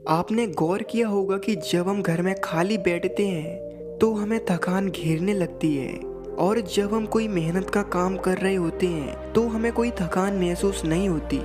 आपने गौर किया होगा कि जब हम घर में खाली बैठते हैं तो हमें थकान घेरने लगती है, और जब हम कोई मेहनत का काम कर रहे होते हैं तो हमें कोई थकान महसूस नहीं होती।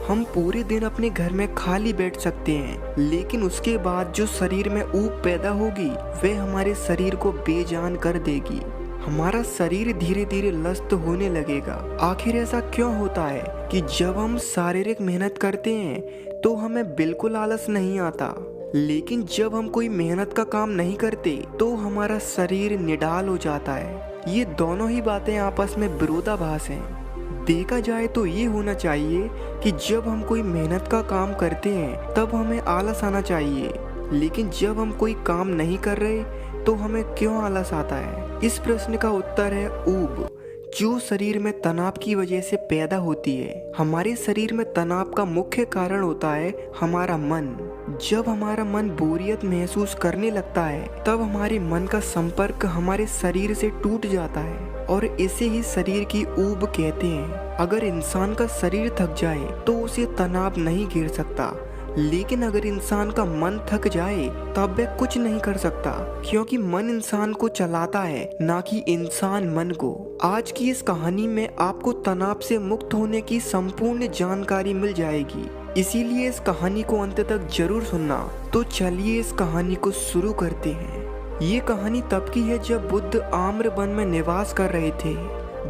हम पूरे दिन अपने घर में खाली बैठ सकते हैं, लेकिन उसके बाद जो शरीर में ऊब पैदा होगी वह हमारे शरीर को बेजान कर देगी। हमारा शरीर धीरे धीरे लस्त होने लगेगा। आखिर ऐसा क्यों होता है कि जब हम शारीरिक मेहनत करते हैं तो हमें बिल्कुल आलस नहीं आता, लेकिन जब हम कोई मेहनत का काम नहीं करते तो हमारा शरीर निढाल हो जाता है। ये दोनों ही बातें आपस में विरोधाभास हैं। देखा जाए तो ये होना चाहिए कि जब हम कोई मेहनत का काम करते हैं तब हमें आलस आना चाहिए, लेकिन जब हम कोई काम नहीं कर रहे तो हमें क्यों आलस आता है? इस प्रश्न का उत्तर है ऊब, जो शरीर में तनाव की वजह से पैदा होती है। हमारे शरीर में तनाव का मुख्य कारण होता है हमारा मन। जब हमारा मन बोरियत महसूस करने लगता है तब हमारे मन का संपर्क हमारे शरीर से टूट जाता है, और इसे ही शरीर की ऊब कहते हैं। अगर इंसान का शरीर थक जाए तो उसे तनाव नहीं घेर सकता, लेकिन अगर इंसान का मन थक जाए तब वह कुछ नहीं कर सकता, क्योंकि मन इंसान को चलाता है, ना कि इंसान मन को। आज की इस कहानी में आपको तनाव से मुक्त होने की संपूर्ण जानकारी मिल जाएगी, इसीलिए इस कहानी को अंत तक जरूर सुनना। तो चलिए इस कहानी को शुरू करते हैं। ये कहानी तब की है जब बुद्ध आम्र वन में निवास कर रहे थे।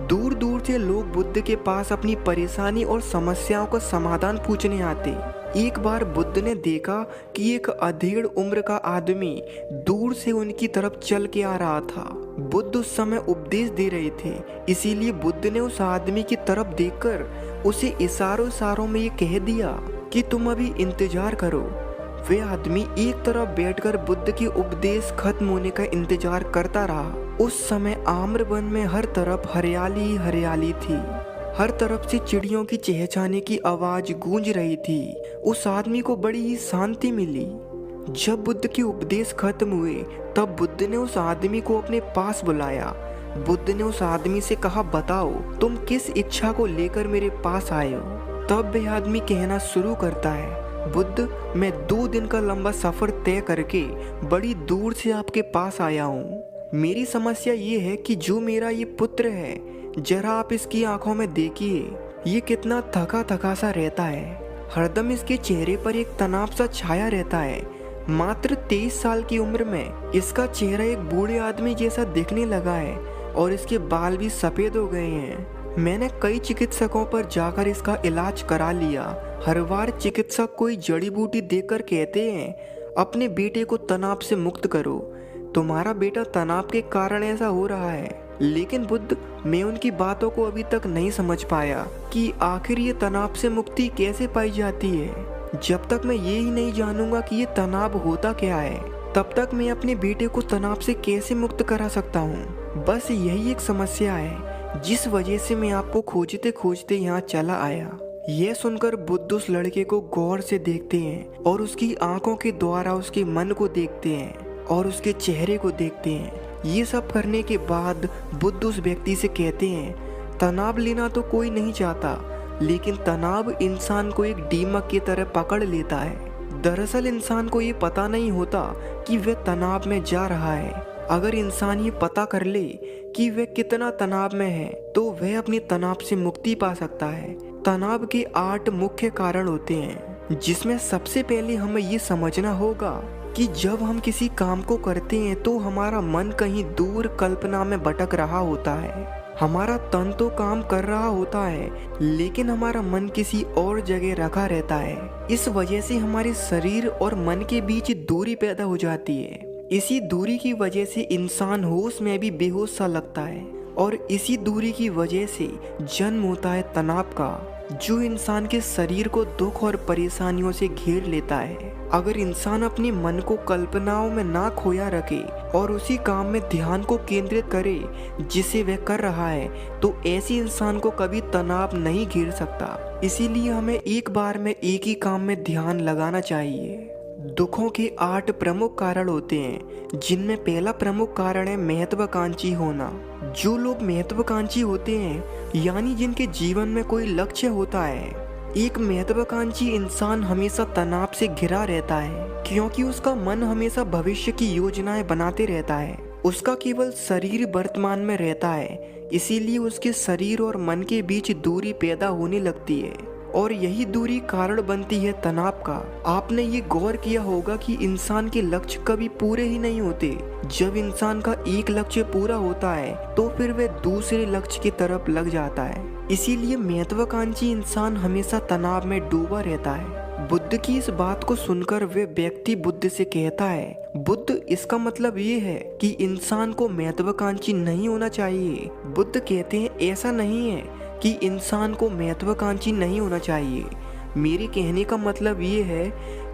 दूर दूर से लोग बुद्ध के पास अपनी परेशानी और समस्याओं का समाधान पूछने आते। एक बार बुद्ध ने देखा कि एक अधेड़ उम्र का आदमी दूर से उनकी तरफ चल के आ रहा था। बुद्ध उस समय उपदेश दे रहे थे, इसीलिए बुद्ध ने उस आदमी की तरफ देखकर उसे इशारों में ये कह दिया कि तुम अभी इंतजार करो। वह आदमी एक तरफ बैठकर बुद्ध के उपदेश खत्म होने का इंतजार करता रहा। उस समय आम्र वन में हर तरफ हरियाली ही हरियाली थी। हर तरफ से चिड़ियों की चहचहाने की आवाज गूंज रही थी। उस आदमी को बड़ी ही शांति मिली। जब बुद्ध के उपदेश खत्म हुए तब बुद्ध ने उस आदमी को अपने पास बुलाया। बुद्ध ने उस आदमी से कहा, बताओ तुम किस इच्छा को लेकर मेरे पास आए हो? तब वह आदमी कहना शुरू करता है, बुद्ध, मैं 2 दिन का लंबा सफर तय करके बड़ी दूर से आपके पास आया हूँ। मेरी समस्या ये है कि जो मेरा ये पुत्र है, जरा आप इसकी आंखों में देखिए, ये कितना थका थका सा रहता है। हरदम इसके चेहरे पर एक तनाव सा छाया रहता है। मात्र 23 साल की उम्र में इसका चेहरा एक बूढ़े आदमी जैसा दिखने लगा है, और इसके बाल भी सफेद हो गए हैं। मैंने कई चिकित्सकों पर जाकर इसका इलाज करा लिया। हर बार चिकित्सक कोई जड़ी बूटी देकर कहते हैं, अपने बेटे को तनाव से मुक्त करो, तुम्हारा बेटा तनाव के कारण ऐसा हो रहा है। लेकिन बुद्ध, मैं उनकी बातों को अभी तक नहीं समझ पाया कि आखिर ये तनाव से मुक्ति कैसे पाई जाती है। जब तक मैं ये ही नहीं जानूंगा कि ये तनाव होता क्या है, तब तक मैं अपने बेटे को तनाव से कैसे मुक्त करा सकता हूँ। बस यही एक समस्या है जिस वजह से मैं आपको खोजते खोजते यहाँ चला आया। यह सुनकर बुद्ध उस लड़के को गौर से देखते हैं और उसकी आंखों के द्वारा उसके मन को देखते हैं और उसके चेहरे को देखते हैं। ये सब करने के बाद बुद्ध उस व्यक्ति से कहते हैं, तनाव लेना तो कोई नहीं चाहता, लेकिन तनाव इंसान को एक दीमक की तरह पकड़ लेता है। दरअसल इंसान को ये पता नहीं होता कि वह तनाव में जा रहा है। अगर इंसान ये पता कर ले कि वह कितना तनाव में है तो वह अपनी तनाव से मुक्ति पा सकता है। तनाव के 8 मुख्य कारण होते हैं, जिसमें सबसे पहले हमें ये समझना होगा कि जब हम किसी काम को करते हैं तो हमारा मन कहीं दूर कल्पना में भटक रहा होता है। हमारा तन तो काम कर रहा होता है, लेकिन हमारा मन किसी और जगह रखा रहता है। इस वजह से हमारे शरीर और मन के बीच दूरी पैदा हो जाती है। इसी दूरी की वजह से इंसान होश में भी बेहोश सा लगता है, और इसी दूरी की वजह से जन्म होता है तनाव का, जो इंसान के शरीर को दुख और परेशानियों से घेर लेता है। अगर इंसान अपने मन को कल्पनाओं में ना खोया रखे और उसी काम में ध्यान को केंद्रित करे जिसे वह कर रहा है, तो ऐसे इंसान को कभी तनाव नहीं घेर सकता। इसीलिए हमें एक बार में एक ही काम में ध्यान लगाना चाहिए। दुखों के 8 प्रमुख कारण होते हैं, जिनमें पहला प्रमुख कारण है महत्वाकांक्षी होना। जो लोग महत्वाकांक्षी होते हैं, यानी जिनके जीवन में कोई लक्ष्य होता है, एक महत्वाकांक्षी इंसान हमेशा तनाव से घिरा रहता है क्योंकि उसका मन हमेशा भविष्य की योजनाएं बनाते रहता है। उसका केवल शरीर वर्तमान में रहता है, इसीलिए उसके शरीर और मन के बीच दूरी पैदा होने लगती है और यही दूरी कारण बनती है तनाव का। आपने ये गौर किया होगा कि इंसान के लक्ष्य कभी पूरे ही नहीं होते। जब इंसान का एक लक्ष्य पूरा होता है तो फिर वह दूसरे लक्ष्य की तरफ लग जाता है। इसीलिए महत्वाकांक्षी इंसान हमेशा तनाव में डूबा रहता है। बुद्ध की इस बात को सुनकर वे व्यक्ति बुद्ध से कहता है, बुद्ध, इसका मतलब ये है कि इंसान को महत्वाकांक्षी नहीं होना चाहिए। बुद्ध कहते हैं, ऐसा नहीं है कि इंसान को महत्वाकांक्षी नहीं होना चाहिए। मेरे कहने का मतलब ये है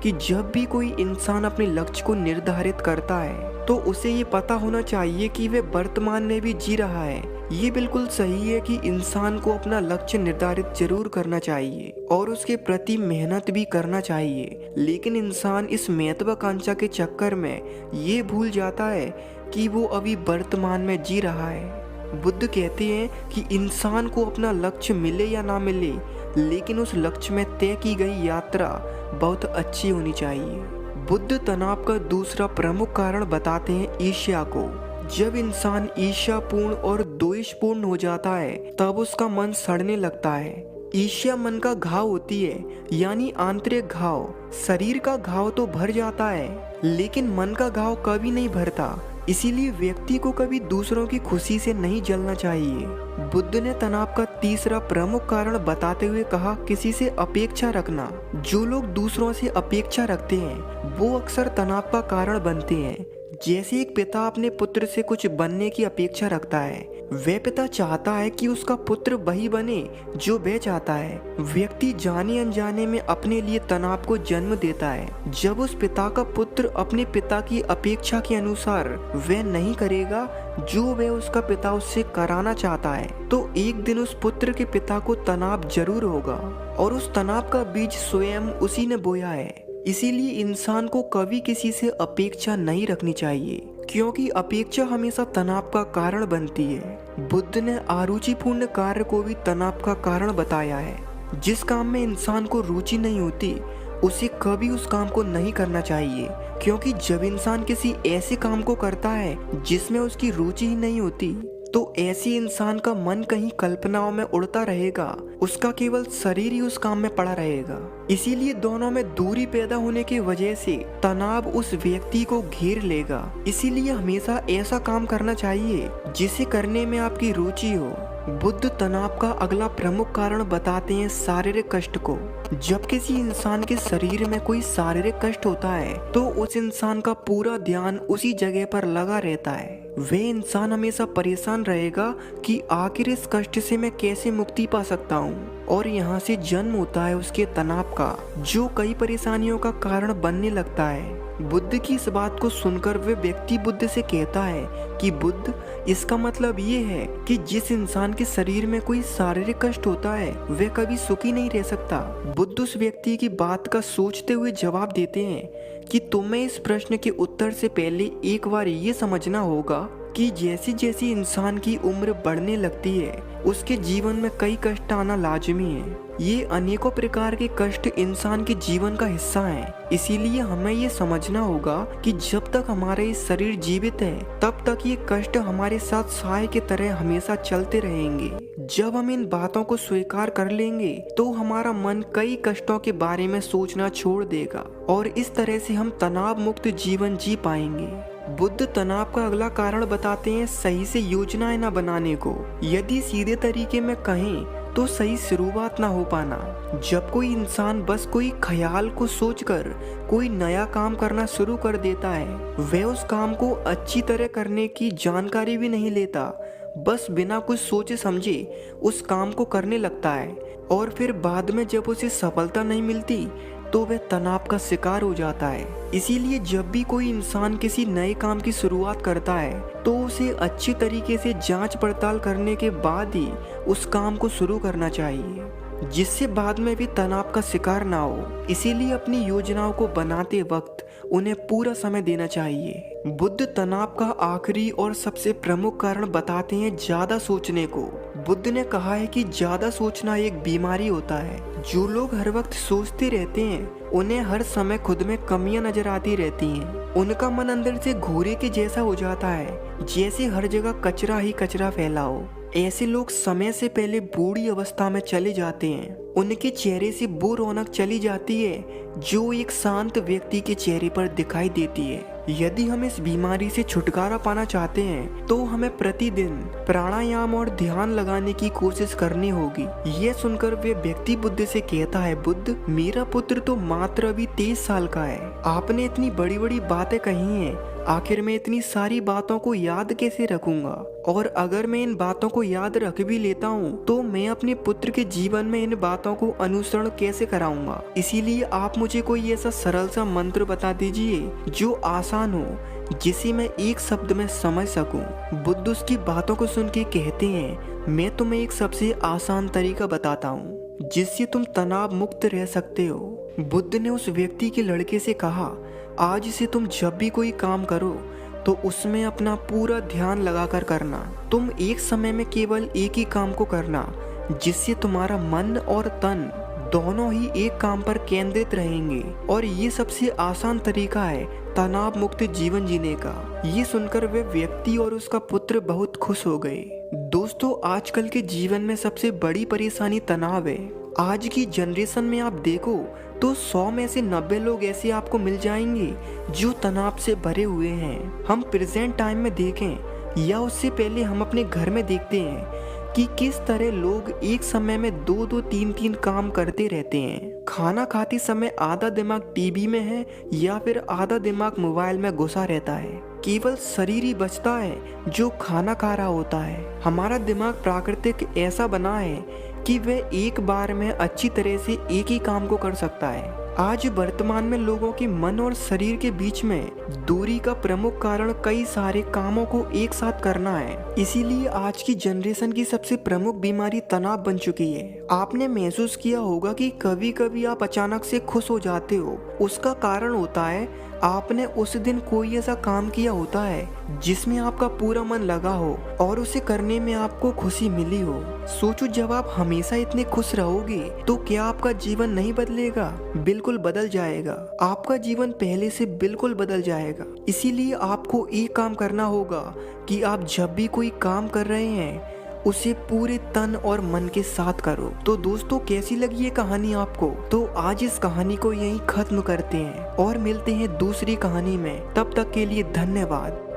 कि जब भी कोई इंसान अपने लक्ष्य को निर्धारित करता है तो उसे ये पता होना चाहिए कि वह वर्तमान में भी जी रहा है। ये बिल्कुल सही है कि इंसान को अपना लक्ष्य निर्धारित जरूर करना चाहिए और उसके प्रति मेहनत भी करना चाहिए, लेकिन इंसान इस महत्वाकांक्षा के चक्कर में ये भूल जाता है कि वो अभी वर्तमान में जी रहा है। बुद्ध कहते हैं कि इंसान को अपना लक्ष्य मिले या ना मिले, लेकिन उस लक्ष्य में तय की गई यात्रा बहुत अच्छी होनी चाहिए। बुद्ध तनाव का दूसरा प्रमुख कारण बताते हैं ईर्ष्या को। जब इंसान ईर्ष्यापूर्ण और द्वेषपूर्ण हो जाता है तब उसका मन सड़ने लगता है। ईर्ष्या मन का घाव होती है, यानी आंतरिक घाव। शरीर का घाव तो भर जाता है लेकिन मन का घाव कभी नहीं भरता। इसीलिए व्यक्ति को कभी दूसरों की खुशी से नहीं जलना चाहिए। बुद्ध ने तनाव का तीसरा प्रमुख कारण बताते हुए कहा, किसी से अपेक्षा रखना। जो लोग दूसरों से अपेक्षा रखते हैं वो अक्सर तनाव का कारण बनते हैं। जैसे एक पिता अपने पुत्र से कुछ बनने की अपेक्षा रखता है, वह पिता चाहता है कि उसका पुत्र वही बने जो वह चाहता है। व्यक्ति जाने अनजाने में अपने लिए तनाव को जन्म देता है। जब उस पिता का पुत्र अपने पिता की अपेक्षा के अनुसार वह नहीं करेगा जो वह उसका पिता उससे कराना चाहता है, तो एक दिन उस पुत्र के पिता को तनाव जरूर होगा और उस तनाव का बीज स्वयं उसी ने बोया है। इसीलिए इंसान को कभी किसी से अपेक्षा नहीं रखनी चाहिए, क्योंकि अपेक्षा हमेशा तनाव का कारण बनती है। बुद्ध ने अरुचिपूर्ण कार्य को भी तनाव का कारण बताया है। जिस काम में इंसान को रुचि नहीं होती उसे कभी उस काम को नहीं करना चाहिए, क्योंकि जब इंसान किसी ऐसे काम को करता है जिसमें उसकी रुचि ही नहीं होती तो ऐसी इंसान का मन कहीं कल्पनाओं में उड़ता रहेगा, उसका केवल शरीर ही उस काम में पड़ा रहेगा। इसीलिए दोनों में दूरी पैदा होने की वजह से तनाव उस व्यक्ति को घेर लेगा। इसीलिए हमेशा ऐसा काम करना चाहिए जिसे करने में आपकी रुचि हो। बुद्ध तनाव का अगला प्रमुख कारण बताते हैं शारीरिक कष्ट को। जब किसी इंसान के शरीर में कोई शारीरिक कष्ट होता है तो उस इंसान का पूरा ध्यान उसी जगह पर लगा रहता है। वह इंसान हमेशा परेशान रहेगा कि आखिर इस कष्ट से मैं कैसे मुक्ति पा सकता हूँ, और यहाँ से जन्म होता है उसके तनाव का, जो कई परेशानियों का कारण बनने लगता है। बुद्ध की इस बात को सुनकर वे व्यक्ति बुद्ध से कहता है कि बुद्ध, इसका मतलब ये है कि जिस इंसान के शरीर में कोई शारीरिक कष्ट होता है वह कभी सुखी नहीं रह सकता। बुद्ध उस व्यक्ति की बात का सोचते हुए जवाब देते हैं कि तुम्हें इस प्रश्न के उत्तर से पहले एक बार ये समझना होगा कि जैसे जैसे इंसान की उम्र बढ़ने लगती है उसके जीवन में कई कष्ट आना लाजमी है। ये अनेकों प्रकार के कष्ट इंसान के जीवन का हिस्सा हैं। इसीलिए हमें ये समझना होगा कि जब तक हमारा ये शरीर जीवित है तब तक ये कष्ट हमारे साथ साए की तरह हमेशा चलते रहेंगे। जब हम इन बातों को स्वीकार कर लेंगे तो हमारा मन कई कष्टों के बारे में सोचना छोड़ देगा और इस तरह से हम तनाव मुक्त जीवन जी पाएंगे। बुद्ध तनाव का अगला कारण बताते हैं सही से योजनाएं न बनाने को। यदि सीधे तरीके में कहें तो सही शुरुआत ना हो पाना। जब कोई इंसान बस कोई ख्याल को सोचकर कोई नया काम करना शुरू कर देता है, वह उस काम को अच्छी तरह करने की जानकारी भी नहीं लेता, बस बिना कुछ सोचे समझे उस काम को करने लगता है और फिर बाद में जब उसे सफलता नहीं मिलती तो वह तनाव का शिकार हो जाता है। इसीलिए जब भी कोई इंसान किसी नए काम की शुरुआत करता है तो उसे अच्छी तरीके से जांच पड़ताल करने के बाद ही उस काम को शुरू करना चाहिए, जिससे बाद में भी तनाव का शिकार ना हो। इसीलिए अपनी योजनाओं को बनाते वक्त उन्हें पूरा समय देना चाहिए। बुद्ध तनाव का आखिरी और सबसे प्रमुख कारण बताते हैं ज्यादा सोचने को। बुद्ध ने कहा है कि ज्यादा सोचना एक बीमारी होता है। जो लोग हर वक्त सोचते रहते हैं उन्हें हर समय खुद में कमियां नजर आती रहती हैं। उनका मन अंदर से घोरे के जैसा हो जाता है, जैसे हर जगह कचरा ही कचरा फैला हो। ऐसे लोग समय से पहले बूढ़ी अवस्था में चले जाते हैं। उनके चेहरे से वो रौनक चली जाती है जो एक शांत व्यक्ति के चेहरे पर दिखाई देती है। यदि हम इस बीमारी से छुटकारा पाना चाहते हैं तो हमें प्रतिदिन प्राणायाम और ध्यान लगाने की कोशिश करनी होगी। ये सुनकर वे व्यक्ति बुद्ध से कहता है, बुद्ध, मेरा पुत्र तो मात्र अभी 23 साल का है। आपने इतनी बड़ी बड़ी बातें कही हैं, आखिर मैं इतनी सारी बातों को याद कैसे रखूंगा? और अगर मैं इन बातों को याद रख भी लेता हूँ तो मैं अपने पुत्र के जीवन में इन बातों को अनुसरण कैसे कराऊंगा? इसीलिए आप मुझे कोई ऐसा सरल सा मंत्र बता दीजिए जो आसान हो, जिसे मैं एक शब्द में समझ सकूं। बुद्ध उसकी बातों को सुन के कहते हैं, मैं तुम्हें एक सबसे आसान तरीका बताता हूँ जिससे तुम तनाव मुक्त रह सकते हो। बुद्ध ने उस व्यक्ति के लड़के से कहा, आज से तुम जब भी कोई काम करो तो उसमें अपना पूरा ध्यान लगाकर करना। तुम एक समय में केवल एक ही काम को करना, जिससे तुम्हारा मन और तन दोनों ही एक काम पर केंद्रित रहेंगे। और ये सबसे आसान तरीका है तनाव मुक्त जीवन जीने का। ये सुनकर वे व्यक्ति और उसका पुत्र बहुत खुश हो गए। दोस्तों, आजकल के जीवन में सबसे बड़ी परेशानी तनाव है। आज की जनरेशन में आप देखो तो 100 में से 90 लोग ऐसे आपको मिल जाएंगे जो तनाव से भरे हुए हैं। हम प्रेजेंट टाइम में देखें या उससे पहले हम अपने घर में देखते हैं कि किस तरह लोग एक समय में 2-2, 3-3 काम करते रहते हैं। खाना खाते समय आधा दिमाग टीवी में है या फिर आधा दिमाग मोबाइल में घुसा रहता है। केवल शरीर ही बचता है जो खाना खा रहा होता है। हमारा दिमाग प्राकृतिक ऐसा बना है कि वह एक बार में अच्छी तरह से एक ही काम को कर सकता है। आज वर्तमान में लोगों के मन और शरीर के बीच में दूरी का प्रमुख कारण कई सारे कामों को एक साथ करना है। इसीलिए आज की जनरेशन की सबसे प्रमुख बीमारी तनाव बन चुकी है। आपने महसूस किया होगा कि कभी कभी आप अचानक से खुश हो जाते हो। उसका कारण होता है आपने उस दिन कोई ऐसा काम किया होता है जिसमें आपका पूरा मन लगा हो और उसे करने में आपको खुशी मिली हो। सोचो, जब आप हमेशा इतने खुश रहोगे तो क्या आपका जीवन नहीं बदलेगा? बिल्कुल बदल जाएगा। आपका जीवन पहले से बिल्कुल बदल जाएगा। इसीलिए आपको एक काम करना होगा कि आप जब भी कोई काम कर रहे हैं उसे पूरे तन और मन के साथ करो। तो दोस्तों, कैसी लगी ये कहानी आपको? तो आज इस कहानी को यहीं खत्म करते हैं और मिलते हैं दूसरी कहानी में। तब तक के लिए धन्यवाद।